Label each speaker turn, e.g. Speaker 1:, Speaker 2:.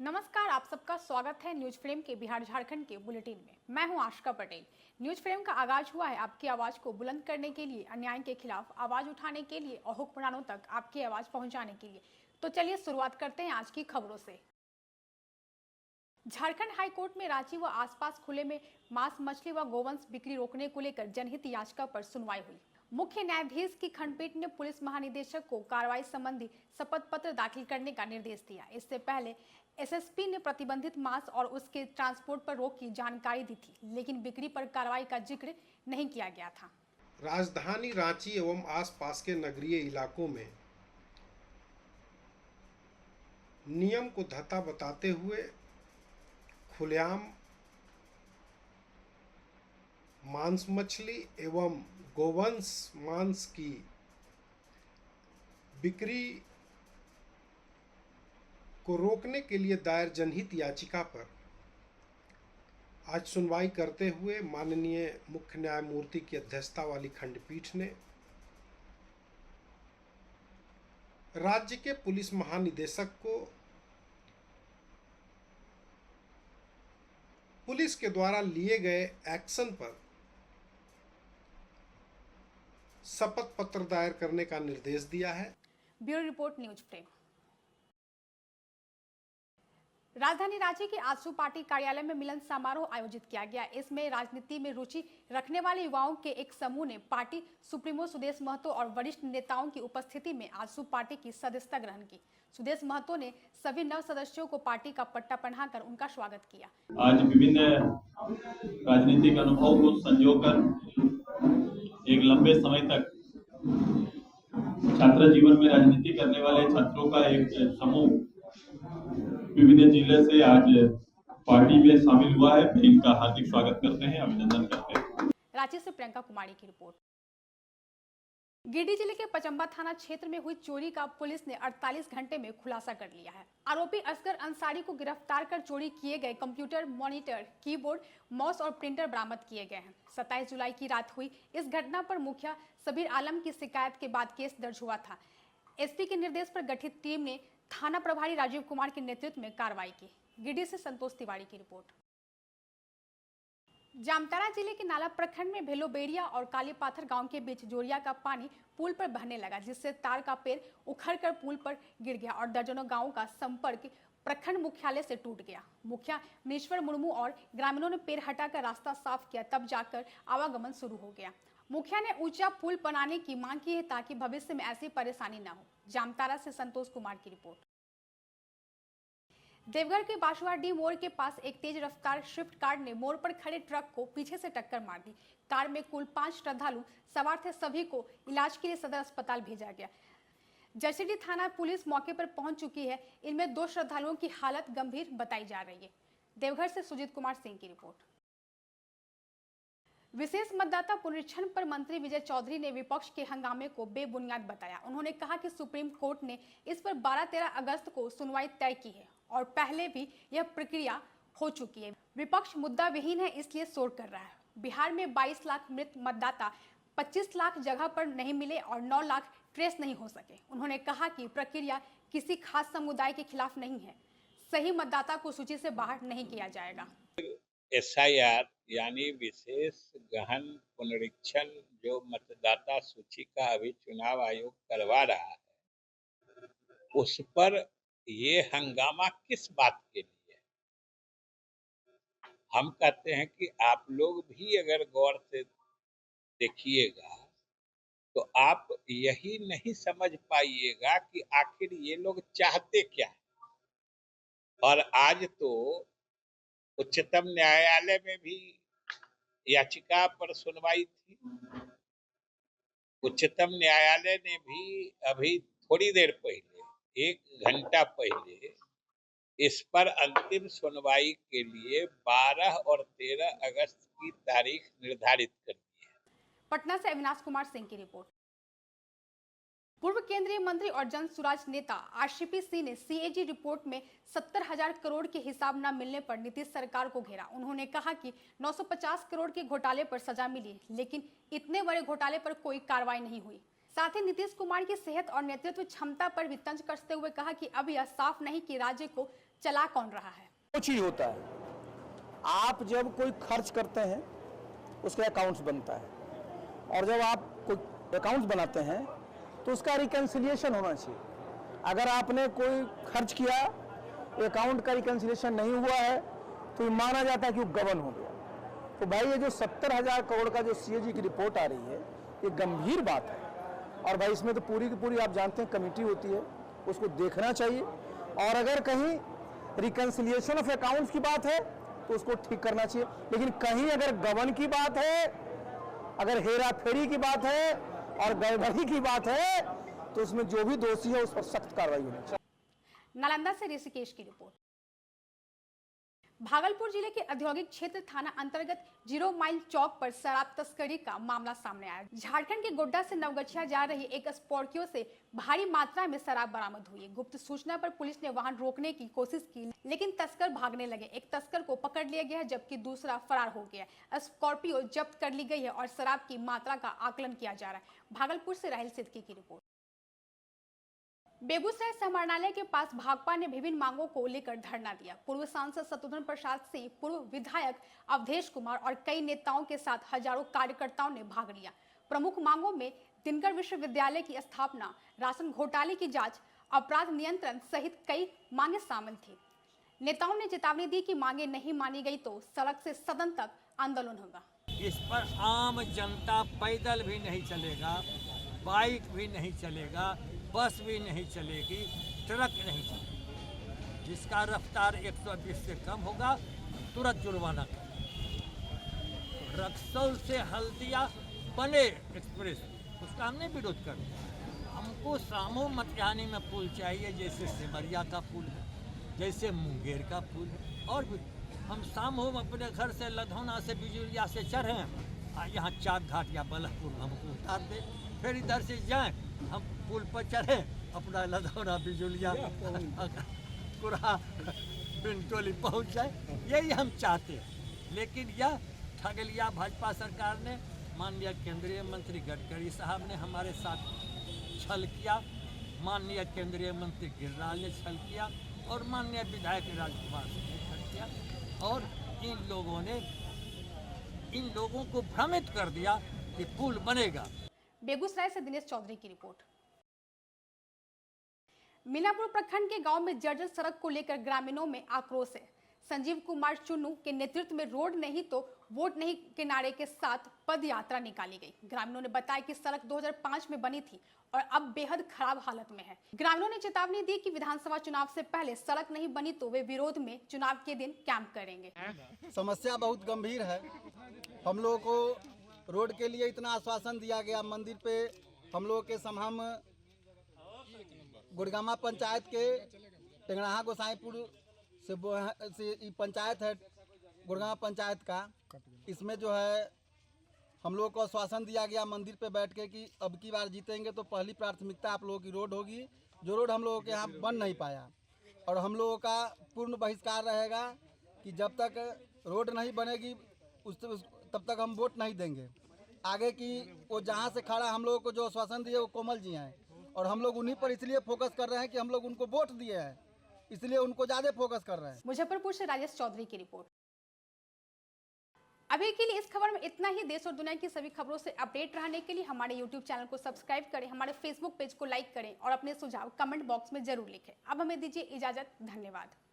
Speaker 1: नमस्कार, आप सबका स्वागत है न्यूज फ्रेम के बिहार झारखंड के बुलेटिन में। मैं हूं आशिका पटेल। न्यूज फ्रेम का आगाज हुआ है आपकी आवाज को बुलंद करने के लिए, अन्याय के खिलाफ आवाज उठाने के लिए और हुक्मरानों तक आपकी आवाज पहुंचाने के लिए। तो चलिए शुरुआत करते हैं आज की खबरों से। झारखंड हाई कोर्ट में रांची व आसपास खुले में मांस, मछली व गोवंश बिक्री रोकने को लेकर जनहित याचिका पर सुनवाई हुई। मुख्य न्यायाधीश की खंडपीठ ने पुलिस महानिदेशक को कार्रवाई संबंधी शपथ पत्र दाखिल करने का निर्देश दिया। इससे पहले एसएसपी ने प्रतिबंधित मांस और उसके ट्रांसपोर्ट पर रोक की जानकारी दी थी, लेकिन बिक्री पर कार्रवाई का जिक्र नहीं किया गया था।
Speaker 2: राजधानी रांची एवं आसपास के नगरीय इलाकों में नियम को धत्ता बताते हुए खुलेआम मांस, मछली एवं गोवंश मांस की बिक्री को रोकने के लिए दायर जनहित याचिका पर आज सुनवाई करते हुए माननीय मुख्य न्यायमूर्ति की अध्यक्षता वाली खंडपीठ ने राज्य के पुलिस महानिदेशक को पुलिस के द्वारा लिए गए एक्शन पर शपथ पत्र दायर करने का निर्देश दिया है।
Speaker 1: Bureau report, news frame. राजधानी रांची के आजसू पार्टी कार्यालय में मिलन समारोह आयोजित किया गया। इसमें राजनीति में रुचि रखने वाले युवाओं के एक समूह ने पार्टी सुप्रीमो सुदेश महतो और वरिष्ठ नेताओं की उपस्थिति में आजसू पार्टी की सदस्यता ग्रहण की। सुदेश महतो ने सभी नव सदस्यों को पार्टी का पट्टा पहनाकर उनका स्वागत किया।
Speaker 3: आज विभिन्न राजनीतिक अनुभव को संजोकर एक लंबे समय तक छात्र जीवन में राजनीति करने वाले छात्रों का एक समूह विभिन्न जिले से आज पार्टी में शामिल हुआ है। इनका हार्दिक स्वागत करते हैं, अभिनंदन करते हैं।
Speaker 1: रांची से प्रियंका कुमारी की रिपोर्ट। गिरिडीह जिले के पचंबा थाना क्षेत्र में हुई चोरी का पुलिस ने 48 घंटे में खुलासा कर लिया है। आरोपी असगर अंसारी को गिरफ्तार कर चोरी किए गए कंप्यूटर, मॉनिटर, कीबोर्ड, माउस और प्रिंटर बरामद किए गए हैं। 27 जुलाई की रात हुई इस घटना पर मुखिया सबीर आलम की शिकायत के बाद केस दर्ज हुआ था। एसपी के निर्देश पर गठित टीम ने थाना प्रभारी राजीव कुमार के नेतृत्व में कार्रवाई की। गिरिडीह से संतोष तिवारी की रिपोर्ट। जामताड़ा जिले के नाला प्रखंड में भेलोबेरिया और कालीपाथर गांव के बीच जोरिया का पानी पुल पर बहने लगा, जिससे तार का पेड़ उखड़कर पुल पर गिर गया और दर्जनों गांवों का संपर्क प्रखंड मुख्यालय से टूट गया। मुखिया मनीश्वर मुर्मू और ग्रामीणों ने पेड़ हटाकर रास्ता साफ किया, तब जाकर आवागमन शुरू हो गया। मुखिया ने ऊंचा पुल बनाने की मांग की है ताकि भविष्य में ऐसी परेशानी न हो। जामताड़ा से संतोष कुमार की रिपोर्ट। देवघर के बाशुआडीह मोड़ के पास एक तेज रफ्तार स्विफ्ट कार ने मोड़ पर खड़े ट्रक को पीछे से टक्कर मार दी। कार में कुल 5 श्रद्धालु सवार थे, सभी को इलाज के लिए सदर अस्पताल भेजा गया। जसीडीह थाना पुलिस मौके पर पहुंच चुकी है। इनमें 2 श्रद्धालुओं की हालत गंभीर बताई जा रही है। देवघर से सुजीत कुमार सिंह की रिपोर्ट। विशेष मतदाता पुनरीक्षण पर मंत्री विजय चौधरी ने विपक्ष के हंगामे को बेबुनियाद बताया। उन्होंने कहा कि सुप्रीम कोर्ट ने इस पर 12-13 अगस्त को सुनवाई तय की है और पहले भी यह प्रक्रिया हो चुकी है। विपक्ष मुद्दा विहीन है, इसलिए शोर कर रहा है। बिहार में 22 लाख मृत मतदाता 25 लाख जगह पर नहीं मिले और 9 लाख ट्रेस नहीं हो सके। उन्होंने कहा कि प्रक्रिया किसी खास समुदाय के खिलाफ नहीं है। सही मतदाता को सूची से बाहर नहीं किया जाएगा।
Speaker 4: SIR यानी विशेष गहन पुनरीक्षण जो मतदाता सूची का अभी चुनाव आयोग करवा रहा है, उस पर ये हंगामा किस बात के लिए? हम कहते हैं कि आप लोग भी अगर गौर से देखिएगा तो आप यही नहीं समझ पाइएगा कि आखिर ये लोग चाहते क्या है। और आज तो उच्चतम न्यायालय में भी याचिका पर सुनवाई थी। उच्चतम न्यायालय ने भी अभी थोड़ी देर पहले, 1 घंटा पहले, इस पर अंतिम सुनवाई के लिए 12 और 13 अगस्त की तारीख निर्धारित कर दी है।
Speaker 1: पटना से अविनाश कुमार सिंह की रिपोर्ट। पूर्व केंद्रीय मंत्री और जन सुराज नेता आरसीपी सिंह ने सीएजी रिपोर्ट में 70,000 करोड़ के हिसाब न मिलने पर नीतीश सरकार को घेरा। उन्होंने कहा कि 950 करोड़ के घोटाले पर सजा मिली, लेकिन इतने बड़े घोटाले पर कोई कार्रवाई नहीं हुई। साथ ही नीतीश कुमार की सेहत और नेतृत्व क्षमता पर भी तंज कसते हुए कहा कि अब यह साफ नहीं कि राज्य को चला कौन रहा है।
Speaker 5: कुछ ही होता है, आप जब कोई खर्च करते हैं उसका अकाउंट्स बनता है, और जब आप कोई अकाउंट्स बनाते हैं तो उसका रिकन्सिलिएशन होना चाहिए। अगर आपने कोई खर्च किया, अकाउंट का रिकन्सिलिएशन नहीं हुआ है, तो माना जाता है कि वो गबन हो गया। तो भाई ये जो 70,000 करोड़ का जो सीएजी की रिपोर्ट आ रही है, ये गंभीर बात है। और भाई इसमें तो पूरी की पूरी आप जानते हैं कमेटी होती है, उसको देखना चाहिए, और अगर कहीं रिकन्सिलिएशन ऑफ अकाउंट्स की बात है तो उसको ठीक करना चाहिए। लेकिन कहीं अगर गबन की बात है, अगर हेरा फेरी की बात है और गड़बड़ी की बात है, तो उसमें जो भी दोषी है उस पर सख्त कार्रवाई होनी चाहिए।
Speaker 1: नालंदा से ऋषिकेश की रिपोर्ट। भागलपुर जिले के औद्योगिक क्षेत्र थाना अंतर्गत 0 माइल चौक पर शराब तस्करी का मामला सामने आया। झारखंड के गोड्डा से नवगछिया जा रही एक स्कॉर्पियो से भारी मात्रा में शराब बरामद हुई। गुप्त सूचना पर पुलिस ने वाहन रोकने की कोशिश की, लेकिन तस्कर भागने लगे। एक तस्कर को पकड़ लिया गया, जबकि दूसरा फरार हो गया। स्कॉर्पियो जब्त कर ली गई है और शराब की मात्रा का आकलन किया जा रहा है। भागलपुर से राहिल सिद्दीकी की रिपोर्ट। बेगूसराय समाहरणालय के पास भाकपा ने विभिन्न मांगों को लेकर धरना दिया। पूर्व सांसद शत्रुघ्न प्रसाद सिंह, पूर्व विधायक अवधेश कुमार और कई नेताओं के साथ हजारों कार्यकर्ताओं ने भाग लिया। प्रमुख मांगों में दिनकर विश्वविद्यालय की स्थापना, राशन घोटाले की जांच, अपराध नियंत्रण सहित कई मांगे शामिल थी। नेताओं ने चेतावनी दी कि मांगे नहीं मानी गई तो सड़क से सदन तक आंदोलन होगा।
Speaker 6: इस पर आम जनता पैदल भी नहीं चलेगा, बाइक भी नहीं चलेगा, बस भी नहीं चलेगी, ट्रक नहीं चलेगी। जिसका रफ्तार 120 से कम होगा तुरंत जुर्माना कर। रक्सौल से हल्दिया बने एक्सप्रेस, उसका हमने विरोध कर दिया। हमको सामो मटिहानी में पुल चाहिए, जैसे सिमरिया का पुल है, जैसे मुंगेर का पुल है। और भी हम सामो अपने घर से लधौना से बिजुलिया से चढ़े, यहाँ चाक घाट या बलहपुर हमको उतार दे, फिर इधर से जाएं, हम पुल पर चढ़े, अपना लधौना बिजुलिया कुरा बिंटोली पहुँच जाए, यही हम चाहते हैं। लेकिन यह ठग लिया भाजपा सरकार ने। माननीय केंद्रीय मंत्री गडकरी साहब ने हमारे साथ छल किया, माननीय केंद्रीय मंत्री गिरिराज ने छल किया, और माननीय विधायक राजकुमार सिंह ने छल किया, और इन लोगों को भ्रमित कर दिया कि पुल बनेगा।
Speaker 1: बेगूसराय से दिनेश चौधरी की रिपोर्ट। मीनापुर प्रखंड के गांव में जर्जर सड़क को लेकर ग्रामीणों में आक्रोश है। संजीव कुमार चुन्नू के नेतृत्व में रोड नहीं तो वोट नहीं के नारे के साथ पद यात्रा निकाली गई। ग्रामीणों ने बताया कि सड़क 2005 में बनी थी और अब बेहद खराब हालत में है। ग्रामीणों ने चेतावनी दी कि विधानसभा चुनाव से पहले सड़क नहीं बनी तो वे विरोध में चुनाव के दिन कैंप करेंगे।
Speaker 7: समस्या बहुत गंभीर है। हम लोगों को रोड के लिए इतना आश्वासन दिया गया। मंदिर पे हम लोगों के समहम गुड़गामा पंचायत के टेंगड़ाहा गोसाईपुर से पंचायत है, गुड़गामा पंचायत का, इसमें जो है हम लोगों को आश्वासन दिया गया मंदिर पे बैठ के कि अब की बार जीतेंगे तो पहली प्राथमिकता आप लोगों की रोड होगी। जो रोड हम लोगों के यहाँ बन नहीं पाया, और हम लोगों का पूर्ण बहिष्कार रहेगा कि जब तक रोड नहीं बनेगी तब तक हम वोट नहीं देंगे। आगे की वो जहाँ से खड़ा हम लोगों को जो आश्वासन दिए वो कोमल जी हैं, और हम लोग उन्हीं पर इसलिए फोकस कर रहे हैं कि हम लोग उनको वोट दिए हैं, इसलिए उनको ज्यादा फोकस कर रहे हैं।
Speaker 1: मुजफ्फरपुर से राजेश चौधरी की रिपोर्ट। अभी के लिए इस खबर में इतना ही। देश और दुनिया की सभी खबरों से अपडेट रहने के लिए हमारे YouTube चैनल को सब्सक्राइब करें, हमारे Facebook पेज को लाइक करें और अपने सुझाव कमेंट बॉक्स में जरूर लिखें। अब हमें दीजिए इजाजत। धन्यवाद।